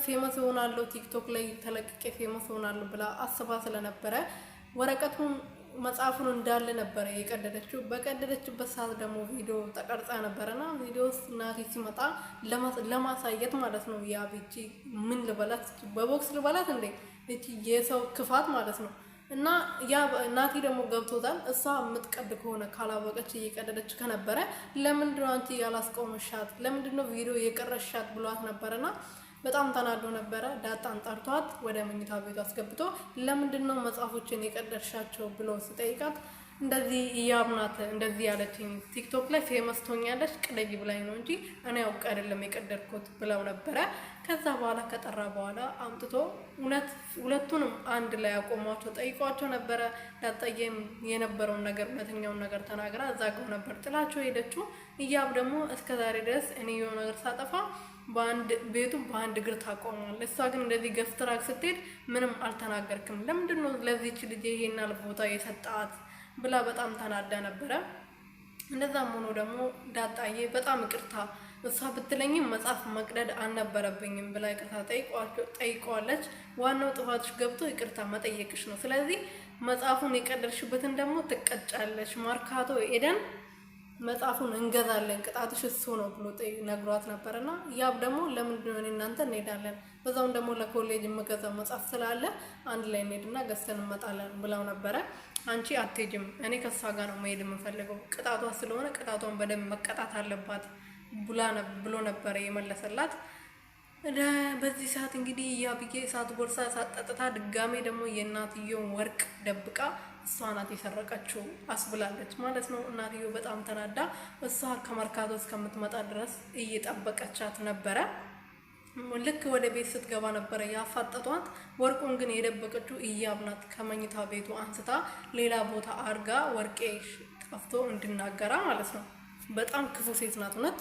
ፌመስ ሆናለሁ ቲክቶክ ላይ ተለቅቄ ፌመስ ሆናለሁ ብላ አስባ ስለነበረ ወረቀቱን መጽሐፉን እንዳለ ነበር የቀደደችው። በቀደደችበት ሰዓት ደግሞ ቪዲዮ ተቀርጻ ነበርና ቪዲዮ ውስጥ ናቲ ሲመጣ ለማሳየት ማለት ነው። ያ ቢጂ ምን ልበላት በቦክስ ልበላት እንዴ እቺ የሰው ክፋት ማለት ነው። እና ያ ናቲ ደግሞ ገብቶታል። እሷ የምትቀድ ከሆነ ካላወቀች እየቀደደች ከነበረ ለምንድነው አንቺ ያላስቆመሻት? ለምንድነው ቪዲዮ የቀረሻት ብሏት ነበርና በጣም ተናዶ ነበረ። ዳጣን ጠርቷት ወደ መኝታ ቤቱ አስገብቶ ለምንድነው መጽሐፎችን የቀደድሻቸው ብሎ ሲጠይቃት እንደዚህ እያብናት እንደዚህ ያለችኝ ቲክቶክ ላይ ፌመስ ትሆኛለሽ ቅደጂ ብላኝ ነው እንጂ እኔ አውቄ አይደለም የቀደድኩት ብለው ነበረ። ከዛ በኋላ ከጠራ በኋላ አምጥቶ ሁለቱንም አንድ ላይ አቆሟቸው ጠይቋቸው ነበረ። ዳጣዬም የነበረውን ነገር እውነተኛውን ነገር ተናግራ እዛ ጋር ነበር ጥላቸው ሄደችው። እያብ ደግሞ እስከዛሬ ድረስ እኔ የሆነ ነገር ሳጠፋ በአንድ እግር ታቆማለች። እሷ ግን እንደዚህ ገፍትራክ ስትሄድ ምንም አልተናገርክም፣ ለምንድነው ለዚህች ልጅ ይሄን ቦታ የሰጣት ብላ በጣም ተናዳ ነበረ። እንደዛም ሆኖ ደግሞ ዳጣዬ በጣም ይቅርታ እሷ ብትለኝም መጽሐፍ መቅደድ አልነበረብኝም ብላ ይቅርታ ጠይቀዋለች። ዋናው ጥፋትሽ ገብቶ ይቅርታ መጠየቅሽ ነው። ስለዚህ መጽሐፉን የቀደድሽበትን ደግሞ ትቀጫለሽ። ማርካቶ ኤደን መጽሐፉን እንገዛለን ቅጣትሽ እሱ ነው ብሎ ነግሯት ነበርና ያብ ደግሞ ለምንድነው እኔ እናንተ እንሄዳለን በዛው ደግሞ ለኮሌጅ የምገዛው መጽሐፍ ስላለ አንድ ላይ እንሄድና ገዝተን እንመጣለን ብለው ነበረ። አንቺ አትሄጂም፣ እኔ ከሷ ጋር ነው መሄድ የምፈልገው፣ ቅጣቷ ስለሆነ ቅጣቷን በደንብ መቀጣት አለባት ብሎ ነበረ የመለሰላት። በዚህ ሰዓት እንግዲህ ያብዬ እሳት ጎርሳ ሳጠጥታ ድጋሜ ደግሞ የእናትየውን ወርቅ ደብቃ እሷ ናት የሰረቀችው አስብላለች ማለት ነው። እናትየው በጣም ተናዳ እሷ ከመርካቶ እስከምትመጣ ድረስ እየጠበቀቻት ነበረ። ልክ ወደ ቤት ስትገባ ነበረ ያፋጠጧት። ወርቁን ግን የደበቀችው እያብ ናት። ከመኝታ ቤቱ አንስታ ሌላ ቦታ አርጋ ወርቄ ጠፍቶ እንድናገራ ማለት ነው። በጣም ክፉ ሴት ናት እውነት።